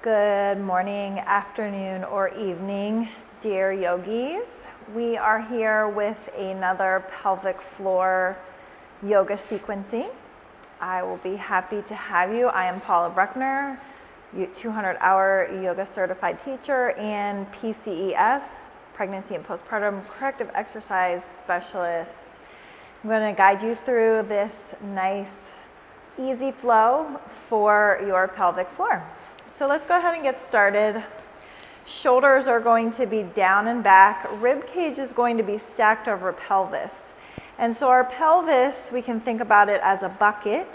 Good morning, afternoon, or evening, dear yogis. We are here with another pelvic floor yoga sequencing. I will be happy to have you. I am Paula Bruckner, 200-hour yoga certified teacher and PCES, pregnancy and postpartum corrective exercise specialist. I'm going to guide you through this nice, easy flow for your pelvic floor. So let's go ahead and get started. Shoulders are going to be down and back. Rib cage is going to be stacked over pelvis. And so our pelvis, we can think about it as a bucket,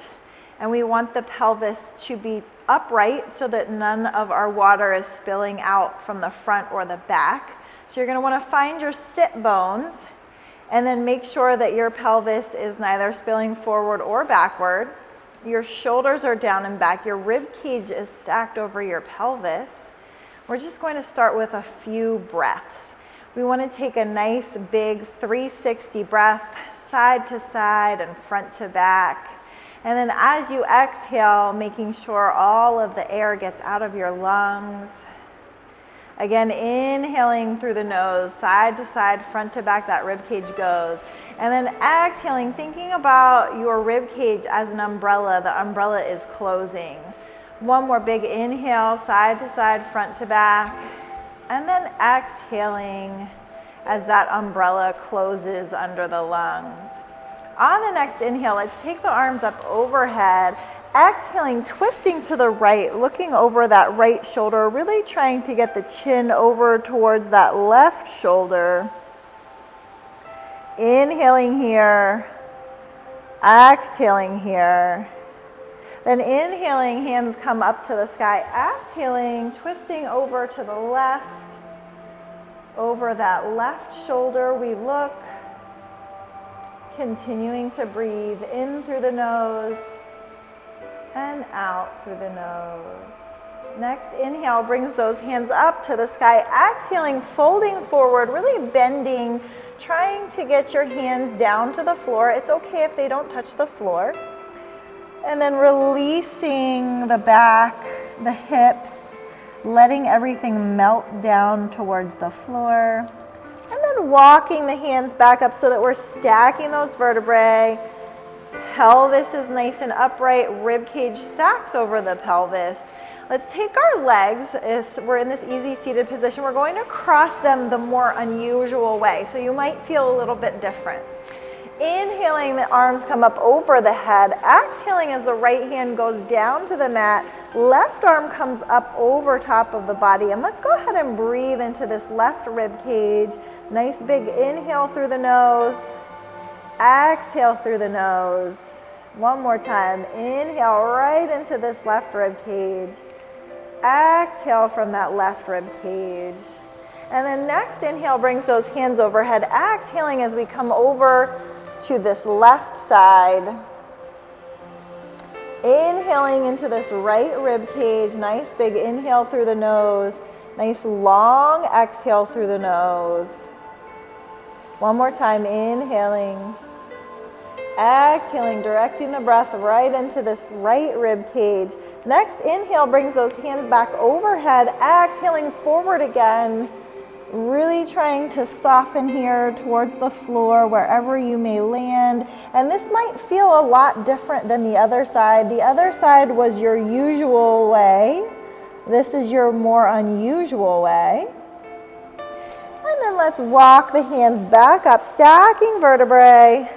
and we want the pelvis to be upright so that none of our water is spilling out from the front or the back. So you're going to want to find your sit bones and then make sure that your pelvis is neither spilling forward or backward. Your shoulders are down and back. Your rib cage is stacked over your pelvis. We're just going to start with a few breaths. We want to take a nice big 360 breath, side to side and front to back. And then as you exhale, making sure all of the air gets out of your lungs. Again, inhaling through the nose, side to side, front to back, that rib cage goes. And then exhaling, thinking about your rib cage as an umbrella. The umbrella is closing. One more big inhale, side to side, front to back. And then exhaling as that umbrella closes under the lungs. On the next inhale, let's take the arms up overhead. Exhaling, twisting to the right, looking over that right shoulder, really trying to get the chin over towards that left shoulder. Inhaling here, exhaling here. Then inhaling, hands come up to the sky. Exhaling, twisting over to the left. Over that left shoulder we look. Continuing to breathe in through the nose and out through the nose. Next inhale brings those hands up to the sky. Exhaling, folding forward, really bending, trying to get your hands down to the floor. It's okay if they don't touch the floor. And then releasing the back, the hips, letting everything melt down towards the floor. And then walking the hands back up so that we're stacking those vertebrae. Pelvis is nice and upright, rib cage stacks over the pelvis. Let's take our legs, we're in this easy seated position, we're going to cross them the more unusual way, so you might feel a little bit different. Inhaling, the arms come up over the head. Exhaling as the right hand goes down to the mat, left arm comes up over top of the body. And let's go ahead and breathe into this left rib cage. Nice big inhale through the nose. Exhale through the nose. One more time. Inhale right into this left rib cage. Exhale from that left rib cage. And then next inhale brings those hands overhead. Exhaling as we come over to this left side. Inhaling into this right rib cage. Nice big inhale through the nose. Nice long exhale through the nose. One more time. Inhaling. Exhaling, directing the breath right into this right rib cage. Next inhale brings those hands back overhead. Exhaling forward again. Really trying to soften here towards the floor wherever you may land. And this might feel a lot different than the other side. The other side was your usual way. This is your more unusual way. And then let's walk the hands back up, stacking vertebrae.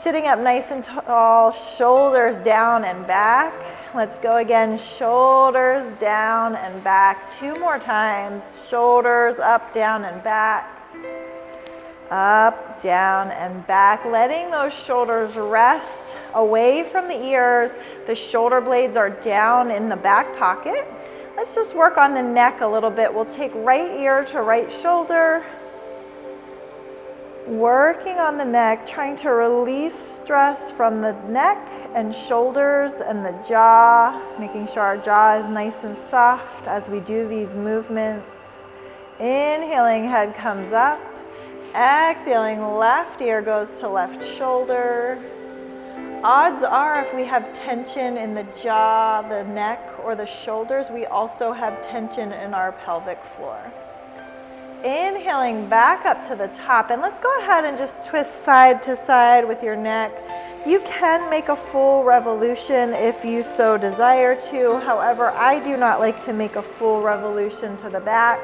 Sitting up nice and tall, shoulders down and back. Let's go again, shoulders down and back. Two more times, shoulders up, down, and back. Up, down, and back. Letting those shoulders rest away from the ears. The shoulder blades are down in the back pocket. Let's just work on the neck a little bit. We'll take right ear to right shoulder. Working on the neck, trying to release stress from the neck and shoulders and the jaw, making sure our jaw is nice and soft as we do these movements. Inhaling, head comes up. Exhaling, left ear goes to left shoulder. Odds are if we have tension in the jaw, the neck, or the shoulders, we also have tension in our pelvic floor. Inhaling back up to the top, and let's go ahead and just twist side to side with your neck. You can make a full revolution if you so desire to. However, I do not like to make a full revolution to the back.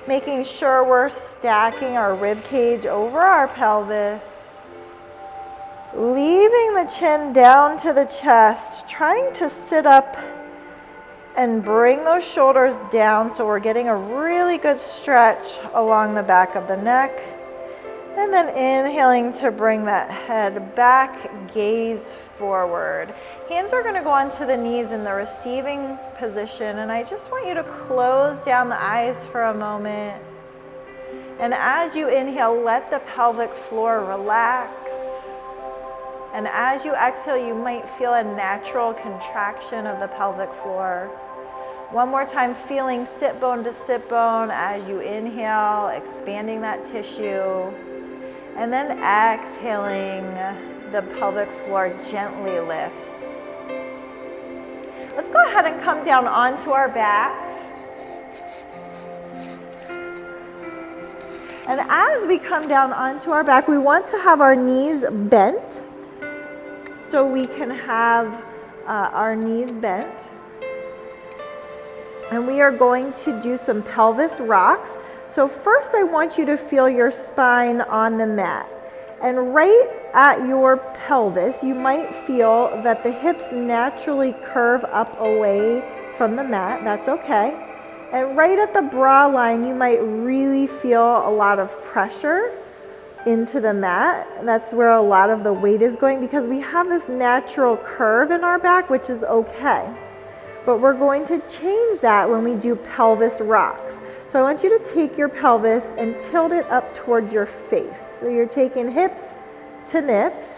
Making sure we're stacking our rib cage over our pelvis. Leaving the chin down to the chest, trying to sit up and bring those shoulders down so we're getting a really good stretch along the back of the neck. And then inhaling to bring that head back, gaze forward. Hands are going to go onto the knees in the receiving position, and I just want you to close down the eyes for a moment. And as you inhale, let the pelvic floor relax. And as you exhale, you might feel a natural contraction of the pelvic floor. One more time, feeling sit bone to sit bone as you inhale, expanding that tissue. And then exhaling, the pelvic floor gently lifts. Let's go ahead and come down onto our back. And as we come down onto our back, we want to have our knees bent. So we can have our knees bent. And we are going to do some pelvis rocks. So first I want you to feel your spine on the mat. And right at your pelvis, you might feel that the hips naturally curve up away from the mat. That's okay. And right at the bra line, you might really feel a lot of pressure into the mat. That's where a lot of the weight is going because we have this natural curve in our back, which is okay. But we're going to change that when we do pelvis rocks. So I want you to take your pelvis and tilt it up towards your face. So you're taking hips to nips.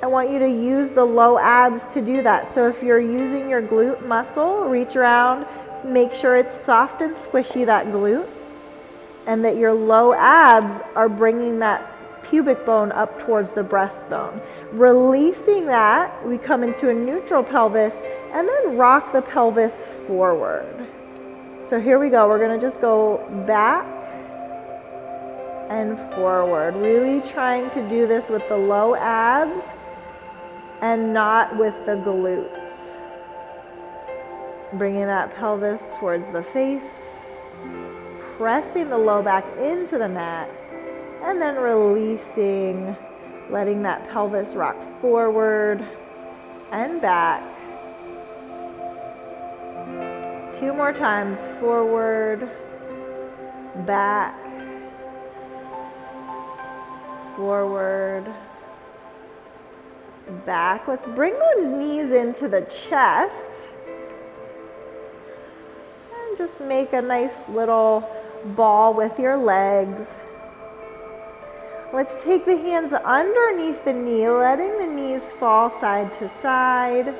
I want you to use the low abs to do that. So if you're using your glute muscle, reach around, make sure it's soft and squishy, that glute, and that your low abs are bringing that pubic bone up towards the breastbone. Releasing that, we come into a neutral pelvis and then rock the pelvis forward. So here we go. We're going to just go back and forward. Really trying to do this with the low abs and not with the glutes. Bringing that pelvis towards the face. Pressing the low back into the mat. And then releasing, letting that pelvis rock forward and back. 2 more times, forward, back, forward, back. Let's bring those knees into the chest. And just make a nice little ball with your legs. Let's take the hands underneath the knee, letting the knees fall side to side.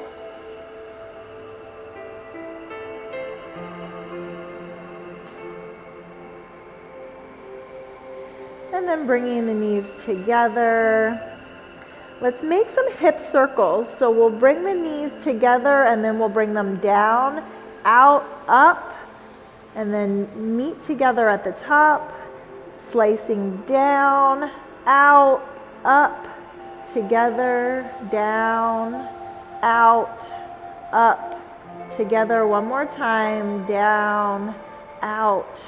And then bringing the knees together. Let's make some hip circles. So we'll bring the knees together and then we'll bring them down, out, up, and then meet together at the top. Slicing down, out, up, together, down, out, up, together. One more time, down, out,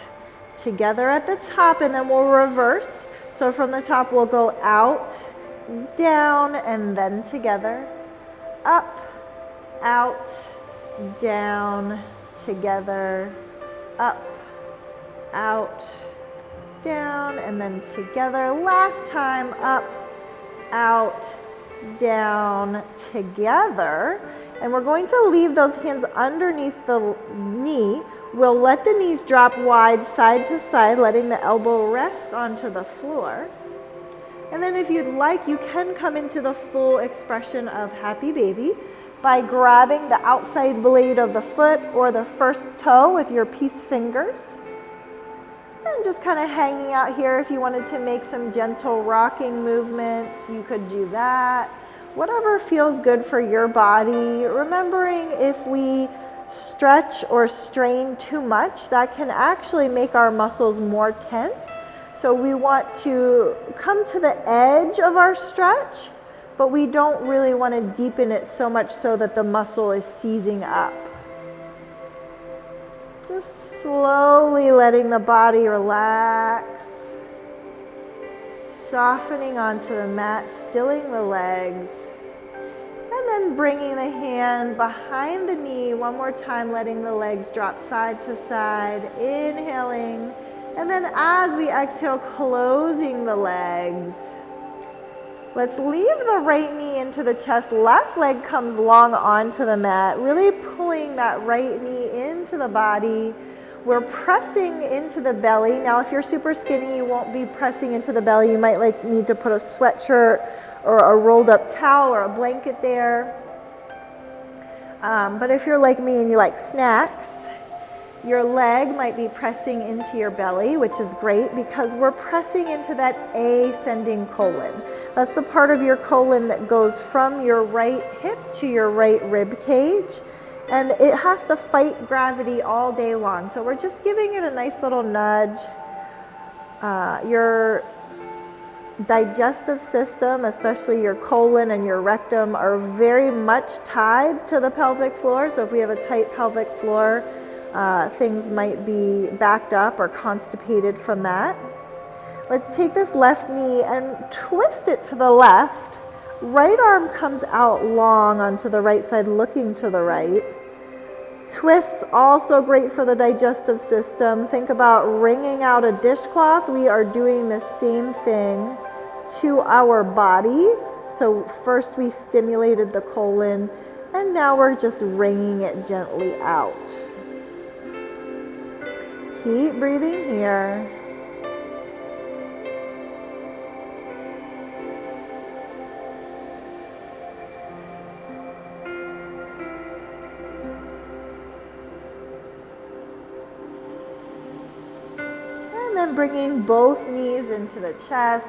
together at the top, and then we'll reverse. So from the top, we'll go out, down, and then together, up, out, down, together, up, out, down, and then together. Last time, up, out, down, together. And we're going to leave those hands underneath the knee. We'll let the knees drop wide side to side, letting the elbow rest onto the floor. And then if you'd like, you can come into the full expression of Happy Baby by grabbing the outside blade of the foot or the first toe with your peace fingers. And just kind of hanging out here. If you wanted to make some gentle rocking movements, you could do that. Whatever feels good for your body. Remembering if we stretch or strain too much, that can actually make our muscles more tense. So we want to come to the edge of our stretch, but we don't really want to deepen it so much so that the muscle is seizing up. Just slowly letting the body relax, softening onto the mat, stilling the legs, and then bringing the hand behind the knee one more time, letting the legs drop side to side, inhaling, and then as we exhale, closing the legs. Let's leave the right knee into the chest, left leg comes long onto the mat, really pulling that right knee into the body. We're pressing into the belly. Now, if you're super skinny, you won't be pressing into the belly. You might need to put a sweatshirt or a rolled up towel or a blanket there. But if you're like me and you like snacks, your leg might be pressing into your belly, which is great because we're pressing into that ascending colon. That's the part of your colon that goes from your right hip to your right rib cage. And it has to fight gravity all day long. So we're just giving it a nice little nudge. Your digestive system, especially your colon and your rectum, are very much tied to the pelvic floor. So if we have a tight pelvic floor, things might be backed up or constipated from that. Let's take this left knee and twist it to the left. Right arm comes out long onto the right side, looking to the right. Twists also great for the digestive system. Think about wringing out a dishcloth. We are doing the same thing to our body. So first we stimulated the colon, and now we're just wringing it gently out. Keep breathing here. And then bringing both knees into the chest.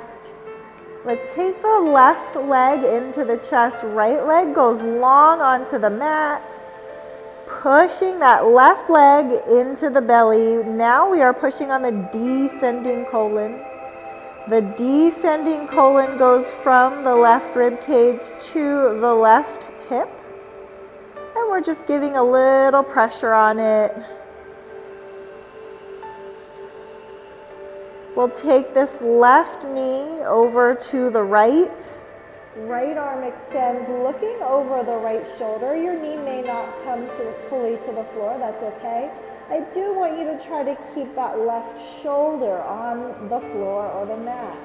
Let's take the left leg into the chest. Right leg goes long onto the mat. Pushing that left leg into the belly. Now we are pushing on the descending colon. The descending colon goes from the left rib cage to the left hip. And we're just giving a little pressure on it. We'll take this left knee over to the right. Right arm extends, looking over the right shoulder. Your knee may not come fully to the floor, that's okay. I do want you to try to keep that left shoulder on the floor or the mat.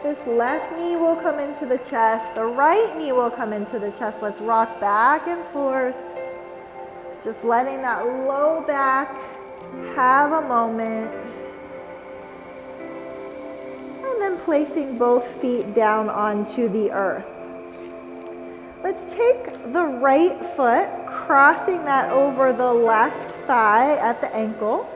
This left knee will come into the chest. The right knee will come into the chest. Let's rock back and forth. Just letting that low back have a moment. And then placing both feet down onto the earth. Let's take the right foot, crossing that over the left thigh at the ankle.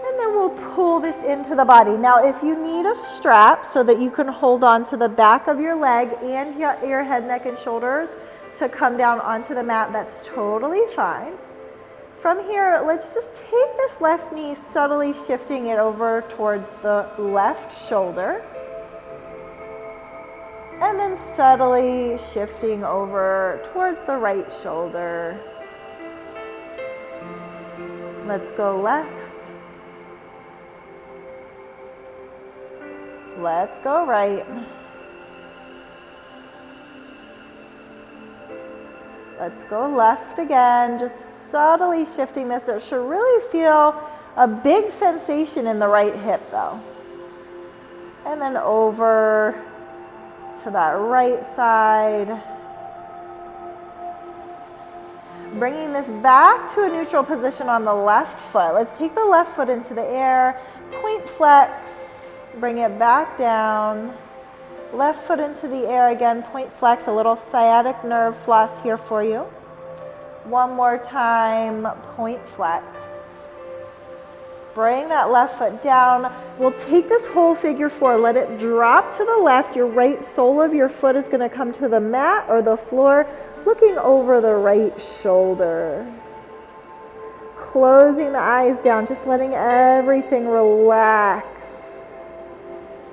And then we'll pull this into the body. Now, if you need a strap so that you can hold on to the back of your leg and your head, neck, and shoulders to come down onto the mat, that's totally fine. From here, let's just take this left knee, subtly shifting it over towards the left shoulder. And then subtly shifting over towards the right shoulder. Let's go left. Let's go right. Let's go left again, just subtly shifting this. It should really feel a big sensation in the right hip though. And then over to that right side. Bringing this back to a neutral position on the left foot. Let's take the left foot into the air, point flex, bring it back down. Left foot into the air again, point flex, a little sciatic nerve floss here for you. One more time, point flex. Bring that left foot down. We'll take this whole figure four, let it drop to the left. Your right sole of your foot is going to come to the mat or the floor, looking over the right shoulder. Closing the eyes down, just letting everything relax.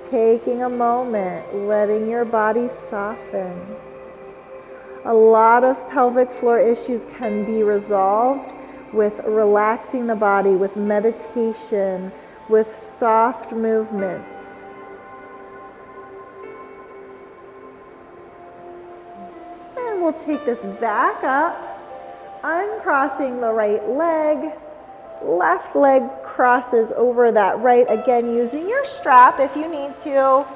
Taking a moment, letting your body soften. A lot of pelvic floor issues can be resolved with relaxing the body, with meditation, with soft movements. And we'll take this back up, uncrossing the right leg. Left leg crosses over that right, again using your strap if you need to.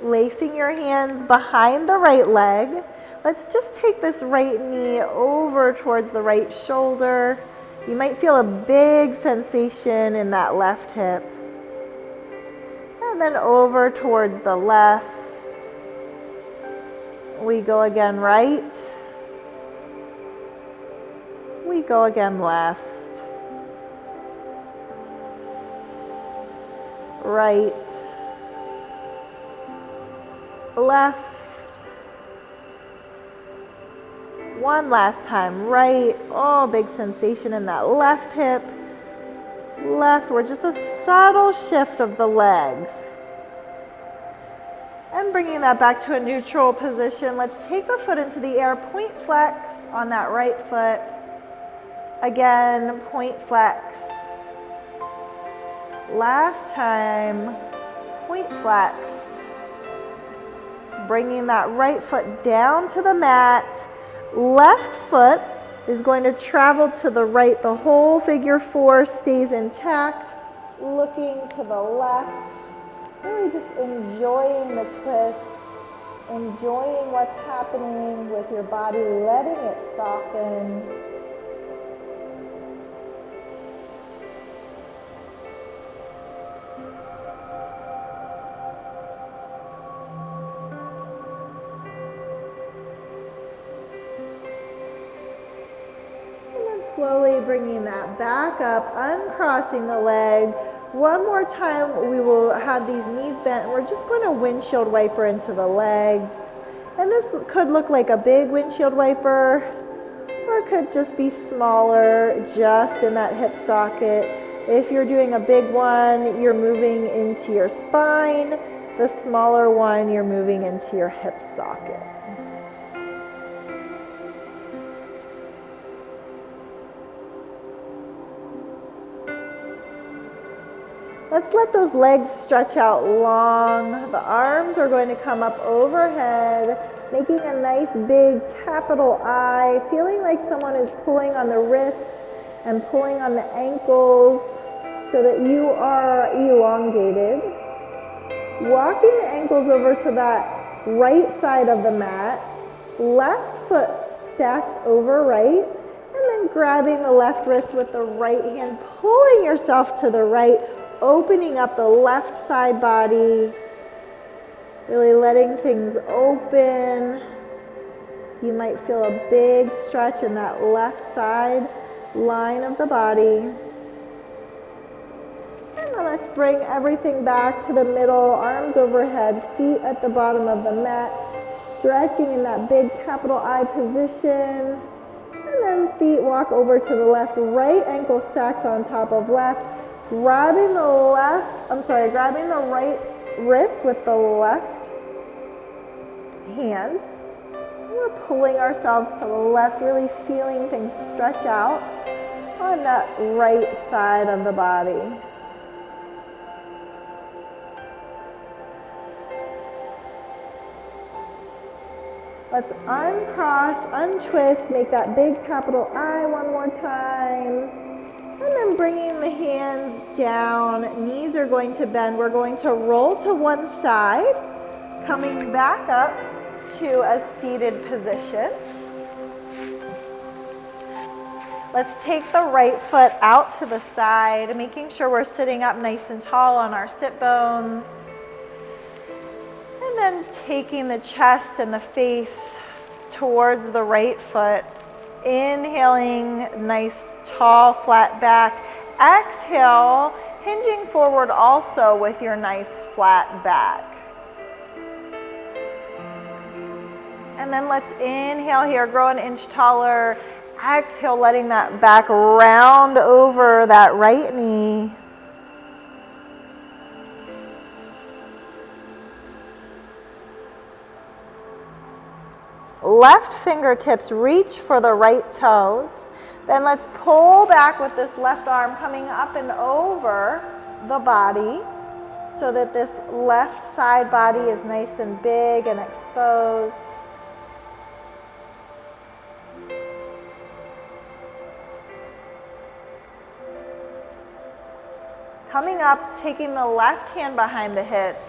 Lacing your hands behind the right leg. Let's just take this right knee over towards the right shoulder. You might feel a big sensation in that left hip. And then over towards the left. We go again right. We go again left. Right. Left. One last time, right. Oh, big sensation in that left hip. Left, we're just a subtle shift of the legs. And bringing that back to a neutral position, let's take the foot into the air, point flex on that right foot. Again, point flex. Last time, point flex. Bringing that right foot down to the mat. Left foot is going to travel to the right. The whole figure four stays intact. Looking to the left. Really just enjoying the twist. Enjoying what's happening with your body. Letting it soften. Slowly bringing that back up, uncrossing the leg. One more time, we will have these knees bent, and we're just going to windshield wiper into the legs. And this could look like a big windshield wiper, or it could just be smaller, just in that hip socket. If you're doing a big one, you're moving into your spine. The smaller one, you're moving into your hip socket. Let's let those legs stretch out long. The arms are going to come up overhead, making a nice big capital I, feeling like someone is pulling on the wrists and pulling on the ankles so that you are elongated. Walking the ankles over to that right side of the mat. Left foot stacks over right, and then grabbing the left wrist with the right hand, pulling yourself to the right, opening up the left side body, really letting things open. You might feel a big stretch in that left side line of the body. And then let's bring everything back to the middle, arms overhead, feet at the bottom of the mat, stretching in that big capital I position. And then feet walk over to the left, right ankle stacks on top of left. Grabbing the right wrist with the left hand. We're pulling ourselves to the left, really feeling things stretch out on that right side of the body. Let's uncross, untwist, make that big capital I one more time. And then bringing the hands down, knees are going to bend. We're going to roll to one side, Coming back up to a seated position. Let's take the right foot out to the side, making sure we're sitting up nice and tall on our sit bones. And then taking the chest and the face towards the right foot. Inhaling, nice, tall, flat back. Exhale, hinging forward also with your nice, flat back. And then let's inhale here, grow an inch taller. Exhale, letting that back round over that right knee. Left fingertips reach for the right toes. Then let's pull back with this left arm coming up and over the body so that this left side body is nice and big and exposed. Coming up, taking the left hand behind the hips,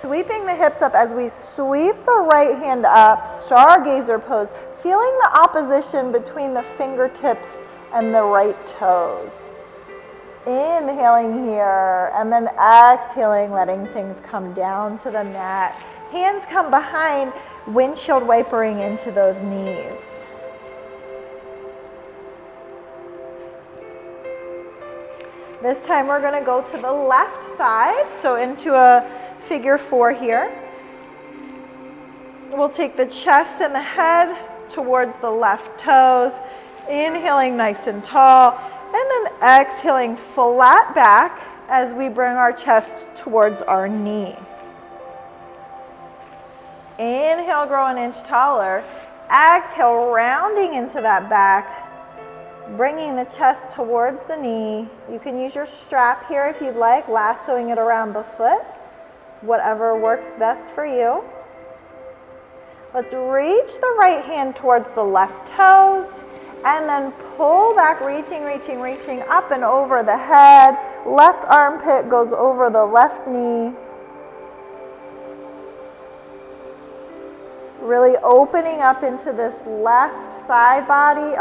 sweeping the hips up as we sweep the right hand up, stargazer pose, feeling the opposition between the fingertips and the right toes. Inhaling here, and then exhaling, letting things come down to the mat. Hands come behind, windshield wipering into those knees. This time we're going to go to the left side, so into a figure 4 here. We'll take the chest and the head towards the left toes, inhaling nice and tall, and then exhaling flat back as we bring our chest towards our knee. Inhale, grow an inch taller. Exhale, rounding into that back. Bringing the chest towards the knee. You can use your strap here if you'd like, lassoing it around the foot, whatever works best for you. Let's reach the right hand towards the left toes, and then pull back, reaching up and over the head. Left armpit goes over the left knee. Really opening up into this right side body,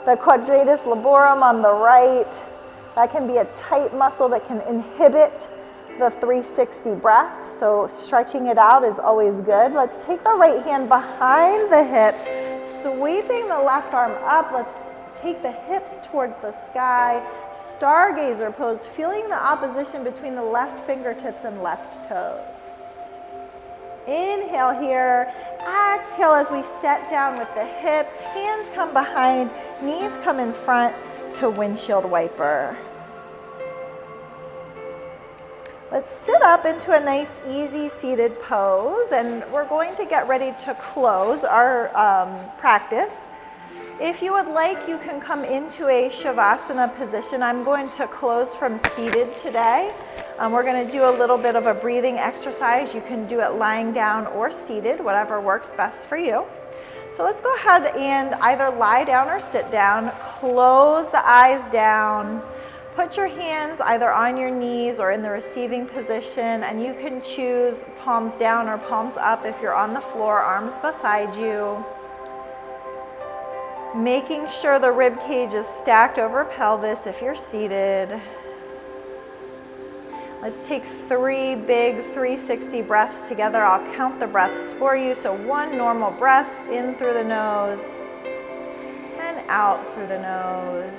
the quadratus laborum on the right. That can be a tight muscle that can inhibit the 360 breath, so stretching it out is always good. Let's take the right hand behind the hip, sweeping the left arm up. Let's take the hips towards the sky. Stargazer pose, feeling the opposition between the left fingertips and left toes. Inhale here, exhale as we set down with the hips, hands come behind, knees come in front to windshield wiper. Let's sit up into a nice easy seated pose, and we're going to get ready to close our practice. If you would like, you can come into a Shavasana position. I'm going to close from seated today. We're going to do a little bit of a breathing exercise. You can do it lying down or seated, whatever works best for you. So let's go ahead and either lie down or sit down. Close the eyes down. Put your hands either on your knees or in the receiving position, and you can choose palms down or palms up if you're on the floor, arms beside you. Making sure the rib cage is stacked over pelvis if you're seated. Let's take 3 big 360 breaths together. I'll count the breaths for you. So 1 normal breath in through the nose and out through the nose.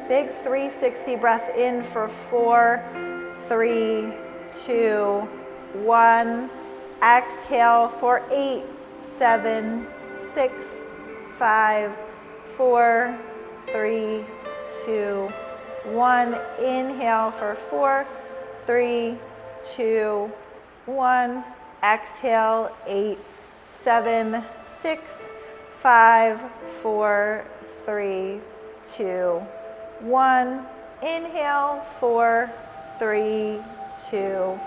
Big 360 breath in for 4, 3, 2, 1. Exhale for 8, 7, 6, 5, 4, 3, 2, 1. Inhale for 4, 3, 2, 1. Exhale, 8, 7, 6, 5, 4, 3, 2, 1. Inhale, 4, 3, 2,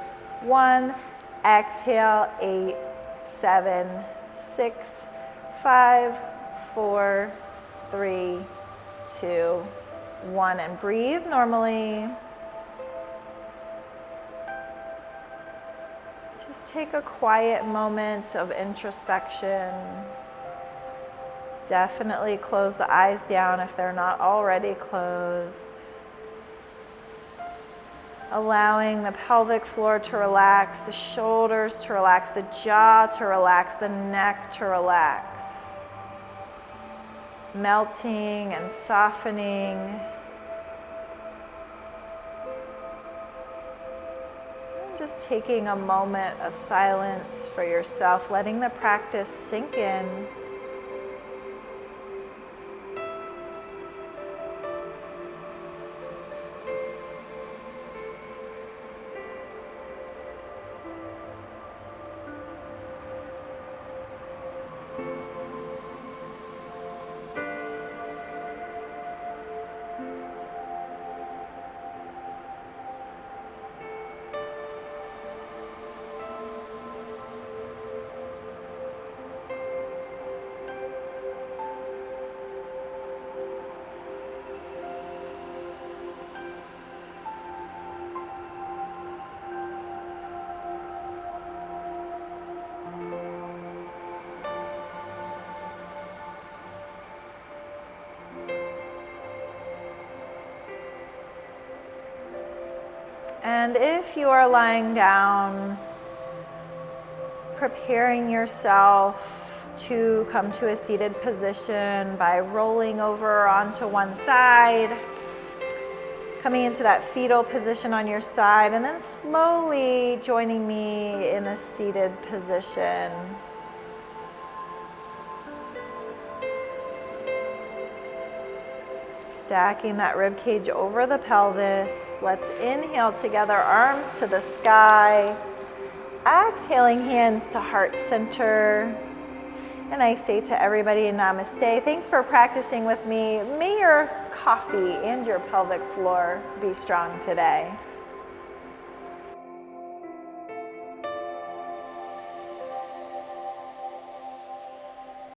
1. Exhale, 8, 7, 6, 5, 4, 3, 2, 1. And breathe normally. take a quiet moment of introspection. Definitely close the eyes down if they're not already closed. Allowing the pelvic floor to relax, the shoulders to relax, the jaw to relax, the neck to relax. Melting and softening. Just taking a moment of silence for yourself, letting the practice sink in. And if you are lying down, preparing yourself to come to a seated position by rolling over onto one side, coming into that fetal position on your side, and then slowly joining me in a seated position. Stacking that rib cage over the pelvis. Let's inhale together, arms to the sky. Exhaling, hands to heart center. And I say to everybody, namaste. Thanks for practicing with me. May your coffee and your pelvic floor be strong today.